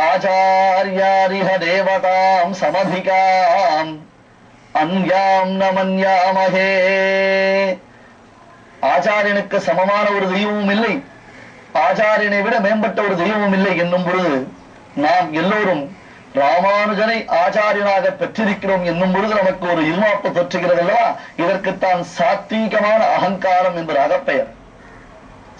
ஆச்சாரியாரிஹ தேவதாம் சமதிகாம் அன்யாம் நமன்யாமஹே. ஆச்சாரியனுக்கு சமமான ஒரு தெய்வமும் இல்லை, ஆச்சாரியனை விட மேம்பட்ட ஒரு தெய்வமும் இல்லை என்னும் பொழுது நாம் எல்லோரும் ராமானுஜனை ஆச்சாரியனாக பெற்றிருக்கிறோம் என்னும் பொழுது நமக்கு ஒரு இருமாப்பு தொற்றுகிறது அல்லவா? இதற்குத்தான் சாத்வீகமான அகங்காரம் என்பது அகப்பெயர்.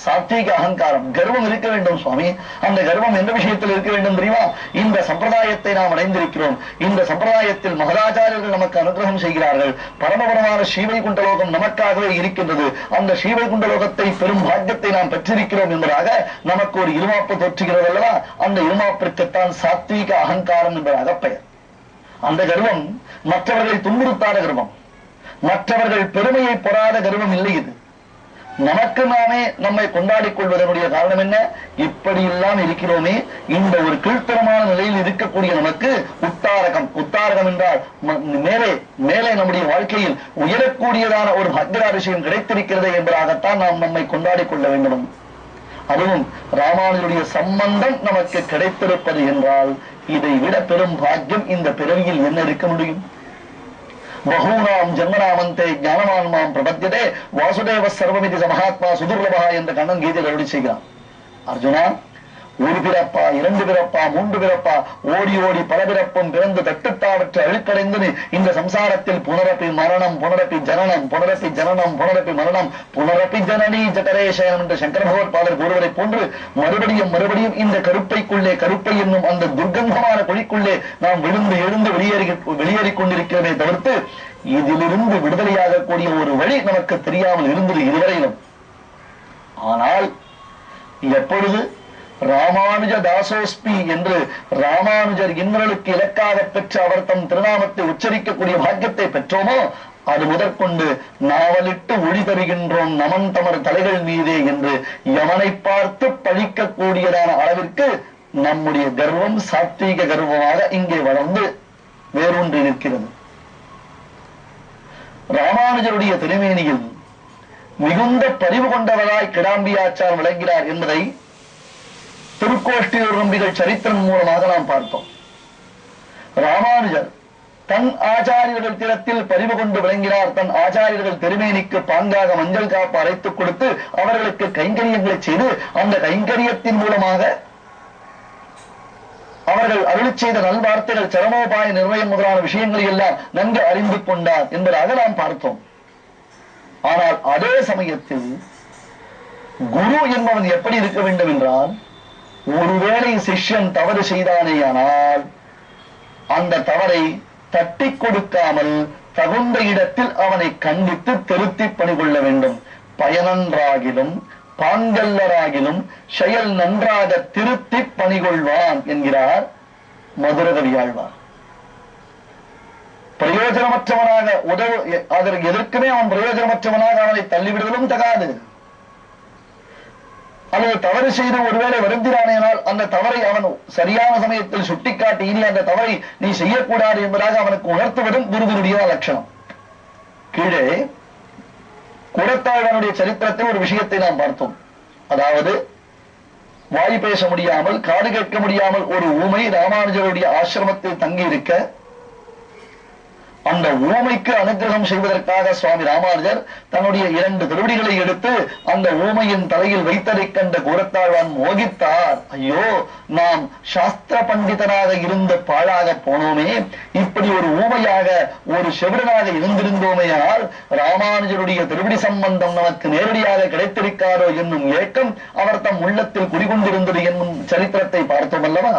சாத்வீக அகங்காரம், கர்வம் இருக்க வேண்டும் சுவாமி. அந்த கர்வம் எந்த விஷயத்தில் இருக்க வேண்டும் தெரியுமா? இந்த சம்பிரதாயத்தை நாம் அடைந்திருக்கிறோம், இந்த சம்பிரதாயத்தில் மகராச்சாரியர்கள் நமக்கு அனுகிரகம் செய்கிறார்கள், பரமபரமான ஸ்ரீவைகுண்டலோகம் நமக்காகவே இருக்கின்றது, அந்த ஸ்ரீவைகுண்டலோகத்தை பெரும் பாக்கியத்தை நாம் பெற்றிருக்கிறோம் என்பதாக நமக்கு ஒரு இருமாப்பு தோற்றுகிறது அல்லவா? அந்த இருமாப்பிற்குத்தான் சாத்வீக அகங்காரம் என்பது அகப்பெயர். அந்த கர்வம் மற்றவர்களை துன்புறுத்தாத கர்வம், மற்றவர்கள் பெருமையை பொறாத கர்வம் இல்லை. இது நமக்கு நாமே நம்மை கொண்டாடிக் கொள்வதனுடைய காரணம் என்ன? இப்படி எல்லாம் இருக்கிறோமே, இந்த ஒரு கீழ்த்தரமான நிலையில் இருக்கக்கூடிய நமக்கு உத்தாரகம், உத்தாரகம் என்றால் மேலே மேலே நம்முடைய வாழ்க்கையில் உயரக்கூடியதான ஒரு பாக்கியாதிசயம் கிடைத்திருக்கிறது என்பதாகத்தான் நாம் நம்மை கொண்டாடிக் கொள்ள வேண்டும். அதுவும் ராமானுஜருடைய சம்பந்தம் நமக்கு கிடைத்திருப்பது என்றால் இதை விட பெரும் பாக்கியம் இந்த பிறவியில் என்ன இருக்க முடியும்? பகூனாம் ஜன்மநாமந்தே ஞானவான் மாம் பிரபத்தியதே வாசுதேவ சர்வமிதி மகாத்மா சுதுர்லபா என்ற கண்ணன் கீதையில் அருளி செய்கிறான். அர்ஜுனா, ஒரு பிறப்பா, இரண்டு பிறப்பா, மூன்று பிறப்பா, ஓடி ஓடி பல பிறப்பும் பிறந்து தட்டுத்தாவற்று அழுக்கடைந்து இந்த சம்சாரத்தில் புனரப்பி மரணம், புனரப்பி ஜனனம், புனரப்பி ஜனனம், புனரப்பி மரணம், புனரப்பி ஜனனி ஜடரேஷயம் என்று சங்கர பகவத்பாதர் கூறுவதை போன்று மறுபடியும் மறுபடியும் இந்த கருப்பைக்குள்ளே, கருப்பை என்னும் அந்த துர்க்கந்தமான குழிக்குள்ளே நாம் விழுந்து எழுந்து வெளியேறிக் கொண்டிருக்கிறதை தவிர்த்து இதிலிருந்து விடுதலையாக கூடிய ஒரு வழி நமக்கு தெரியாமல் இருந்தது இதுவரையிலும். ஆனால் எப்பொழுது ராமானுஜ தாசோஸ்பி என்று ராமானுஜர் இன்னலுக்கு இலக்காக பெற்று அவர் தம் திருநாமத்தை உச்சரிக்கக்கூடிய பாக்கியத்தை பெற்றோமோ அது முதற்கொண்டு நாவலிட்டு ஒளி தருகின்றோம் நமன் தமர் தலைகள் மீதே என்று யமனை பார்த்து பழிக்கக்கூடியதான அளவிற்கு நம்முடைய கர்வம் சாத்வீக கர்வமாக இங்கே வளர்ந்து வேரூன்றி நிற்கிறது. ராமானுஜருடைய திருமேனியில் மிகுந்த பரிவு கொண்டவராய் கிடாம்பியாச்சார் விளங்கிறார் என்பதை திருக்கோஷ்டியூர் நம்பிகள் சரித்திரம் மூலமாக நாம் பார்த்தோம். ராமானுஜர் தன் ஆச்சாரியர்கள் திறத்தில் பரிவு கொண்டு விளங்கினார். தன் ஆச்சாரியர்கள் திருமேனிக்கு பாங்காக மஞ்சள் காப்பு அரைத்துக் கொடுத்து அவர்களுக்கு கைங்கரியங்களை செய்து அந்த கைங்கரியத்தின் மூலமாக அவர்கள் அருளி செய்த நல்வார்த்தைகள், சரணோபாய நிர்ணயம் முதலான விஷயங்களை எல்லாம் நன்கு அறிந்து கொண்டார் என்பதாக நாம் பார்த்தோம். ஆனால் அதே சமயத்தில் குரு என்பவன் எப்படி இருக்க வேண்டும் என்றால், ஒருவேளை சிஷ்யன் தவறு செய்தானேயானால் அந்த தவறை தட்டி கொடுக்காமல் தகுந்த இடத்தில் அவனை கண்டித்து திருத்தி பணிகொள்ள வேண்டும். பயனன்றாகிலும் பாங்கல்லராகிலும் செயல் நன்றாக திருத்தி பணிகொள்வான் என்கிறார் மதுரகவியாழ்வார். பிரயோஜனமற்றவனாக அதற்கு எதற்குமே அவன் பிரயோஜனமற்றவனாக அவனை தள்ளிவிடுவதும் தகாது. அல்லது தவறு செய்து ஒருவேளை வருந்தினானேனால் அந்த தவறை அவன் சரியான சமயத்தில் சுட்டிக்காட்டி இனி அந்த தவறை நீ செய்யக்கூடாது என்பதாக அவனுக்கு உணர்த்துவதும் குருவினுடைய லட்சணம். கீழே கூடத்தாழ்வானுடைய சரித்திரத்தில் ஒரு விஷயத்தை நாம் பார்த்தோம். அதாவது வாய் பேச முடியாமல், காது கேட்க முடியாமல் ஒரு ஊமை ராமானுஜருடைய ஆசிரமத்தில் தங்கி இருக்க, அந்த ஊமைக்கு அனுகிரகம் செய்வதற்காக சுவாமி ராமானுஜர் தன்னுடைய 2 திருவடிகளை எடுத்து அந்த ஊமையின் தலையில் வைத்ததை கண்ட கூடத்தாழ்வான் மோகித்தார். ஐயோ, நாம் சாஸ்திர பண்டிதனாக இருந்து பாழாக போனோமே, இப்படி ஒரு ஊமையாக ஒரு செவிடனாக இருந்திருந்தோமேயால் ராமானுஜருடைய திருவடி சம்பந்தம் நமக்கு நேரடியாக கிடைத்திருக்காரோ என்னும் ஏக்கம் அவர் தம் உள்ளத்தில் குடிகொண்டிருந்தது என்னும் சரித்திரத்தை பார்த்தோம் அல்லவா?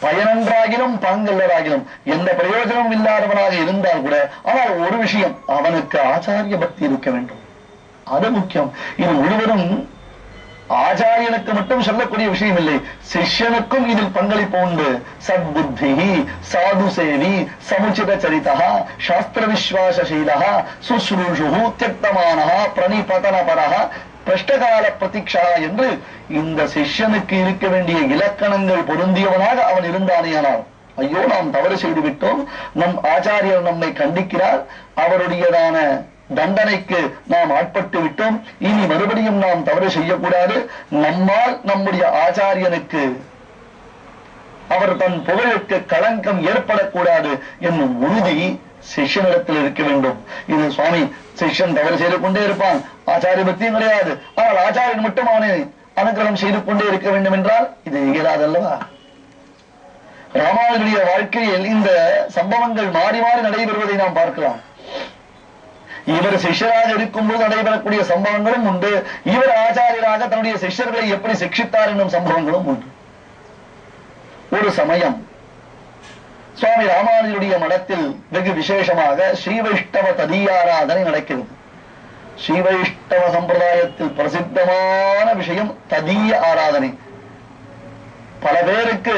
பயனன்றாகிலும் பாங்கல்லராகிலும் எந்த பிரயோஜனமும் இல்லாதவனாக இருந்தால் கூட, ஆனால் ஒரு விஷயம், அவனுக்கு ஆச்சாரிய பக்தி இருக்க வேண்டும். அது முக்கியம். இது முழுவதும் ஆச்சாரியனுக்கு மட்டும் சொல்லக்கூடிய விஷயம் இல்லை, சிஷ்யனுக்கும் இதில் பங்களிப்பு உண்டு. சத்புத்தி, சாது சேவி, சமுச்சித சரிதா, சாஸ்திர விஸ்வாசீலா, சுஸ்ரூஷு, தியக்தமான, பிரணிபதனபரஹ, பிரஷ்டகால பிரதீட்சா என்று இந்த சிஷ்யனுக்கு இருக்க வேண்டிய இலக்கணங்கள் பொருந்தியவனாக அவன் இருந்தானேயானால், ஐயோ நாம் தவறு செய்து விட்டோம், நம் ஆச்சாரியர் நம்மை கண்டிக்கிறார், அவருடையதான தண்டனைக்கு நாம் ஆட்பட்டு விட்டோம், இனி மறுபடியும் நாம் தவறு செய்யக்கூடாது, நம்மால் நம்முடைய ஆச்சாரியனுக்கு அவர் தன் புகழுக்கு களங்கம் ஏற்படக்கூடாது என்னும் உறுதி சிஷ்யனிடத்தில் இருக்க வேண்டும். இது சுவாமி, சிஷ்யன் தவறு செய்து கொண்டே இருப்பான், ஆச்சாரிய பக்தியும் கிடையாது, ஆனால் ஆச்சாரியன் மட்டும் அவனை அனுகிரகம் செய்து கொண்டே இருக்க வேண்டும் என்றால் இது இயலாதல்லவா? ராமானுஜருடைய வாழ்க்கையில் இந்த சம்பவங்கள் மாறி மாறி நடைபெறுவதை நாம் பார்க்கலாம். இவர் சிஷ்யராக இருக்கும்போது நடைபெறக்கூடிய சம்பவங்களும் உண்டு, இவர் ஆச்சாரியராக தன்னுடைய சிஷ்யர்களை எப்படி சிக்ஷித்தார் என்னும் சம்பவங்களும் உண்டு. ஒரு சமயம் சுவாமி ராமானுஜருடைய மடத்தில் வெகு விசேஷமாக ஸ்ரீவைஷ்ணவ ததியாராதனை நடக்கிறது. ஸ்ரீவைஷ்ணவ சம்பிரதாயத்தில் பிரசித்தமான விஷயம் ததிய ஆராதனை. பல பேருக்கு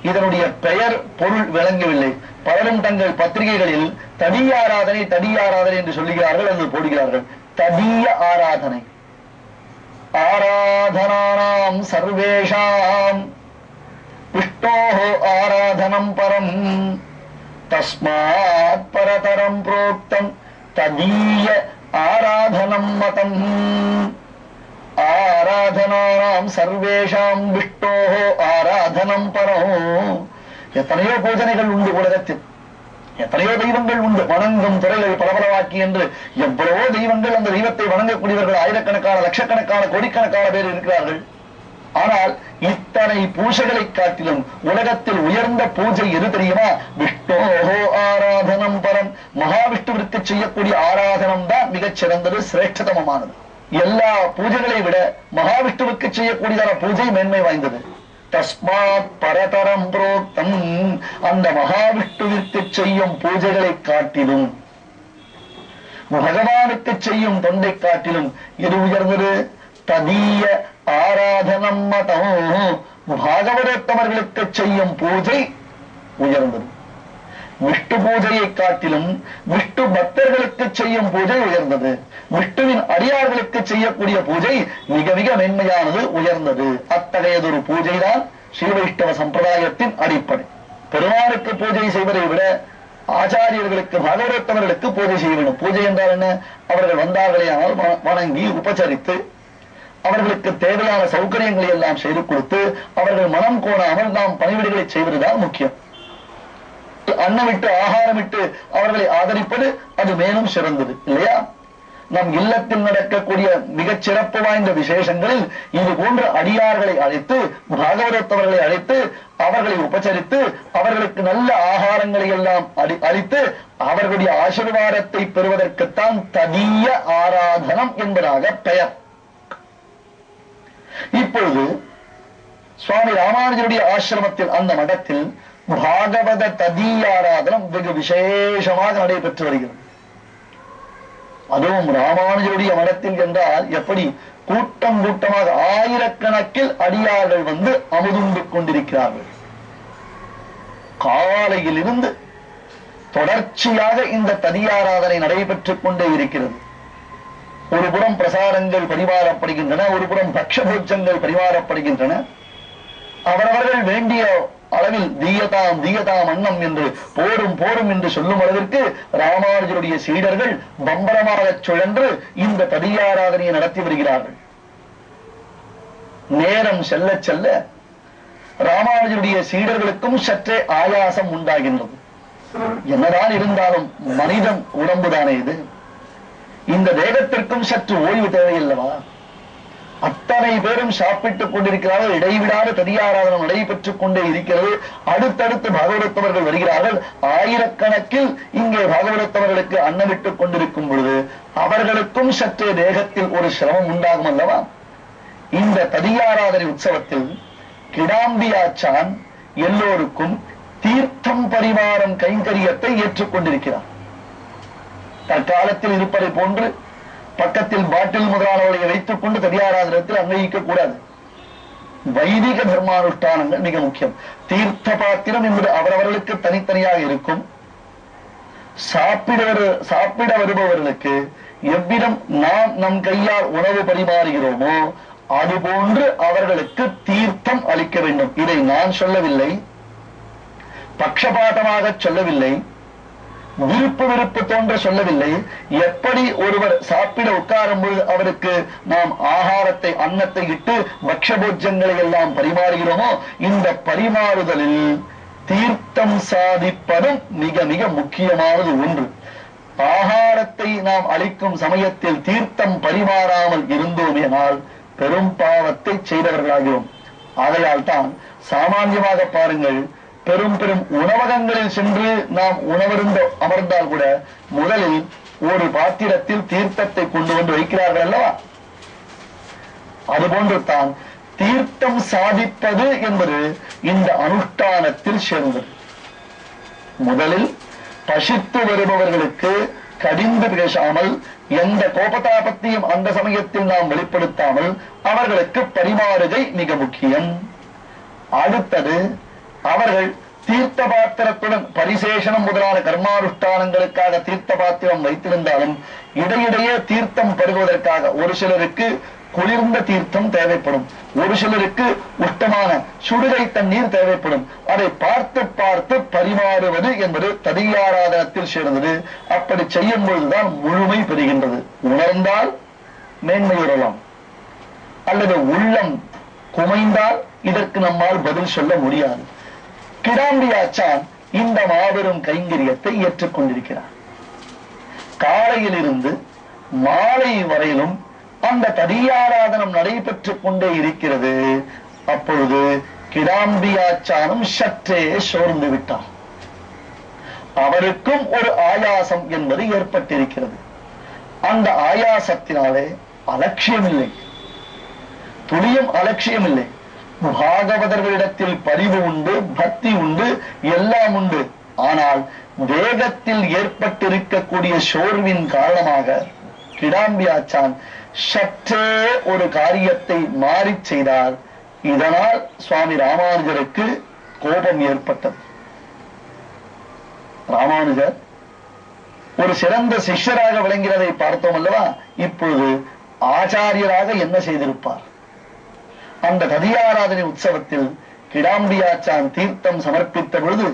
இதனுடைய பெயர் பொருள் விளங்கவில்லை. பலரும் தங்கள் பத்திரிகைகளில் தடிய ஆராதனை தடிய ஆராதனை என்று சொல்லுகிறார்கள், என்று போடுகிறார்கள். தடிய ஆராதனை, ஆராதனானாம் சர்வேஷாம் விஷ்ணோஹோ ஆராதனம் பரம் தஸ்மாத் பரதரம் புரோக்தம் ததீய ஆராதனம் மதம். ஆராதனானாம் சர்வேஷாம் விஷ்ணோஹோ ஆராதனம் பரம். எத்தனையோ பூஜனைகள் உண்டு உலகத்தில், எத்தனையோ தெய்வங்கள் உண்டு, வணங்கும் துறைகள் பலபலவாக்கி என்று எவ்வளவோ தெய்வங்கள். அந்த தெய்வத்தை வணங்கக்கூடியவர்கள் ஆயிரக்கணக்கான லட்சக்கணக்கான கோடிக்கணக்கான பேர் இருக்கிறார்கள். ஆனால் இத்தனை பூஜைகளை காட்டிலும் உலகத்தில் உயர்ந்த பூஜை எது தெரியுமா? விஷ்ணோஹோ ஆராதனம் பரம். மகாவிஷ்ணுவிற்கு செய்யக்கூடிய ஆராதனம் தான் மிகச் சிறந்தது, சிரேஷ்டதமமானது. எல்லா பூஜைகளை விட மகாவிஷ்ணுவுக்கு செய்யக்கூடியதான பூஜை மேன்மை வாய்ந்தது. தஸ்மாத் பரதரம் புரோக்தம். அந்த மகாவிஷ்ணுவிற்கு செய்யும் பூஜைகளை காட்டிலும், பகவானுக்கு செய்யும் தொண்டை காட்டிலும் எது உயர்ந்தது? ததீய ஆராதனம் மதம். பாகவதோத்தமர்களுக்கு செய்யும் பூஜை உயர்ந்தது. விஷ்ணு பூஜையை காட்டிலும் விஷ்ணு பக்தர்களுக்கு செய்யும் பூஜை உயர்ந்தது. விஷ்ணுவின் அடியார்களுக்கு செய்யக்கூடிய பூஜை மிக மிக மென்மையானது, உயர்ந்தது. அத்தகையதொரு பூஜை தான் ஸ்ரீ வைஷ்ணவ சம்பிரதாயத்தின் அடிப்படை. பெருமானுக்கு பூஜை செய்வதை விட ஆச்சாரியர்களுக்கு பாகவதோத்தமர்களுக்கு பூஜை செய்ய வேண்டும். பூஜை என்றால் என்ன? அவர்கள் வந்தார்களே ஆனால் வணங்கி உபசரித்து அவர்களுக்கு தேவையான சௌகரியங்களை எல்லாம் செய்து கொடுத்து அவர்கள் மனம் கோணாமல் நாம் பணிவிடைகளை செய்வதுதான் முக்கியம். அன்னமிட்டு ஆகாரமிட்டு அவர்களை ஆதரிப்பது அது மேலும் சிறந்தது இல்லையா? நம் இல்லத்தில் நடக்கக்கூடிய மிகச் சிறப்பு வாய்ந்த விசேஷங்களில் இது போன்ற அடியார்களை அழைத்து, பாகவதோத்தவர்களை அழைத்து அவர்களை உபசரித்து அவர்களுக்கு நல்ல ஆகாரங்களை எல்லாம் அளித்து அவர்களுடைய ஆசீர்வாதத்தை பெறுவதற்குத்தான் ததீய ஆராதனம் என்பதாக பெயர். இப்பொழுது சுவாமி ராமானுஜருடைய ஆசிரமத்தில், அந்த மடத்தில் பாகவத ததீயாராதனம் வெகு விசேஷமாக நடைபெற்று வருகிறது. அதுவும் ராமானுஜருடைய மடத்தில் என்றால் எப்படி கூட்டம் கூட்டமாக ஆயிரக்கணக்கில் அடியார்கள் வந்து அமுதுண்டு கொண்டிருக்கிறார்கள். காலையில் இருந்து தொடர்ச்சியாக இந்த ததியாராதனை நடைபெற்றுக் கொண்டே இருக்கிறது. ஒரு புறம் பிரசாரங்கள் பரிமாறப்படுகின்றன, ஒரு புறம் பக்ஷபோஜங்கள் பரிமாறப்படுகின்றன. அவரவர்கள் வேண்டிய அளவில் தீயதாம் தீயதாம் அன்னம் என்று போரும் என்று சொல்லும் அளவிற்கு ராமானுஜருடைய சீடர்கள் பம்பரமாக சுழன்று இந்த ததியாராதனையை நடத்தி வருகிறார்கள். நேரம் செல்ல செல்ல ராமானுஜருடைய சீடர்களுக்கும் சற்றே ஆயாசம் உண்டாகின்றது. என்னதான் இருந்தாலும் மனிதன் உடம்புதானே இது, இந்த தேகத்திற்கும் சற்று ஓய்வு தேவையில்லவா? அத்தனை பேரும் சாப்பிட்டுக் கொண்டிருக்கிறார்கள். இடைவிடாத ததியாராதனம் நடைபெற்றுக் கொண்டே இருக்கிறது. அடுத்தடுத்து பாகவதோத்தமர்கள் வருகிறார்கள். ஆயிரக்கணக்கில் இங்கே பாகவதோத்தமர்களுக்கு அன்னமிட்டுக் கொண்டிருக்கும் பொழுது அவர்களுக்கும் சற்றே தேகத்தில் ஒரு சிரமம் உண்டாகும் அல்லவா? இந்த ததியாராதனை உற்சவத்தில் கிடாம்பியாச்சான் எல்லோருக்கும் தீர்த்தம் பரிமாறும் கைங்கரியத்தை ஏற்றுக்கொண்டிருக்கிறார். தற்காலத்தில் இருப்பதை போன்று பக்கத்தில் பாட்டில் முதலானவர்களை வைத்துக் கொண்டு ததியாராதனத்தில் அன்வயிக்க கூடாது. வைதிக தர்மானுஷ்டானங்கள் மிக முக்கியம். தீர்த்த பாத்திரம் என்பது அவரவர்களுக்கு தனித்தனியாக இருக்கும். சாப்பிட வருபவர்களுக்கு எவ்விதம் நாம் நம் கையால் உணவு பரிமாறுகிறோமோ அதுபோன்று அவர்களுக்கு தீர்த்தம் அளிக்க வேண்டும். இதை நான் சொல்லவில்லை, பட்சபாதமாக சொல்லவில்லை. விருப்பு தோன்ற சொல்லவில்லை. எப்படி ஒருவர் சாப்பிட உட்காரும் பொழுது அவருக்கு நாம் ஆகாரத்தை அன்னத்தை இட்டு பக்ஷபோஜங்களை எல்லாம் பரிமாறுகிறோமோ, இந்த பரிமாறுதலில் தீர்த்தம் சாதிப்பதும் மிக மிக முக்கியமானது ஒன்று. ஆகாரத்தை நாம் அளிக்கும் சமயத்தில் தீர்த்தம் பரிமாறாமல் இருந்தோமேனால் பெரும் பாவத்தை செய்தவர்களாகிறோம். ஆகையால் தான் சாமான்யமாக பாருங்கள், பெரும் பெரும் உணவகங்களில் சென்று நாம் உணவருந்த அமர்ந்தால் கூட முதலில் ஒரு பாத்திரத்தில் தீர்த்தத்தை கொண்டு வந்து வைக்கிறார்கள் அல்லவா? அதுபோன்று தான் தீர்த்தம் சாதிப்பது என்பது இந்த அனுஷ்டானத்தில் சேர்ந்தது. முதலில் பசித்து வருபவர்களுக்கு கடிந்து பேசாமல், எந்த கோபதாபத்தையும் அந்த சமயத்தில் நாம் வெளிப்படுத்தாமல் அவர்களுக்கு பரிமாறுகை மிக முக்கியம். அடுத்தது, அவர்கள் தீர்த்த பாத்திரத்துடன் பரிசேஷனம் முதலான கர்மானுஷ்டானங்களுக்காக தீர்த்த பாத்திரம் வைத்திருந்தாலும் இடையிடையே தீர்த்தம் பருகுவதற்காக ஒரு சிலருக்கு குளிர்ந்த தீர்த்தம் தேவைப்படும், ஒரு சிலருக்கு உஷ்டமான சுடுகை தண்ணீர் தேவைப்படும். அதை பார்த்து பார்த்து பரிமாறுவது என்பது ததியாராதனத்தில் சேர்ந்தது. அப்படி செய்யும் பொழுதுதான் முழுமை பெறுகின்றது. உணர்ந்தால் மேன்மையுறலாம், அல்லது உள்ளம் குமைந்தால் இதற்கு நம்மால் பதில் சொல்ல முடியாது. கிடாம்பி ஆச்சான் இந்த மாபெரும் கைங்கரியத்தை ஏற்றுக்கொண்டிருக்கிறார். காலையிலிருந்து மாலை வரையிலும் அந்த ததியாராதனம் நடைபெற்றுக் கொண்டே இருக்கிறது. அப்பொழுது கிடாம்பி ஆச்சானும் சற்றே சோர்ந்து விட்டார். அவருக்கும் ஒரு ஆயாசம் என்பது ஏற்பட்டிருக்கிறது. அந்த ஆயாசத்தினாலே அலட்சியம் இல்லை, துளியும் அலட்சியம் இல்லை. பாகவதர்களிடத்தில் பரிவு உண்டு, பக்தி உண்டு, எல்லாம் உண்டு. ஆனால் வேகத்தில் ஏற்பட்டிருக்கக்கூடிய சோர்வின் காரணமாக கிடாம்பி ஆச்சான் சற்றே ஒரு காரியத்தை மாறி செய்தார். இதனால் சுவாமி ராமானுஜருக்கு கோபம் ஏற்பட்டது. ராமானுஜர் ஒரு சிறந்த சிஷ்யராக விளங்கினதை பார்த்தோம் அல்லவா? இப்பொழுது ஆச்சாரியராக என்ன செய்திருப்பார்? அந்த ததியாராதனை உற்சவத்தில் கிடாம்பி ஆச்சான் தீர்த்தம் சமர்ப்பித்த பொழுது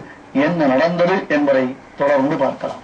என்ன நடந்தது என்பதை தொடர்ந்து பார்க்கலாம்.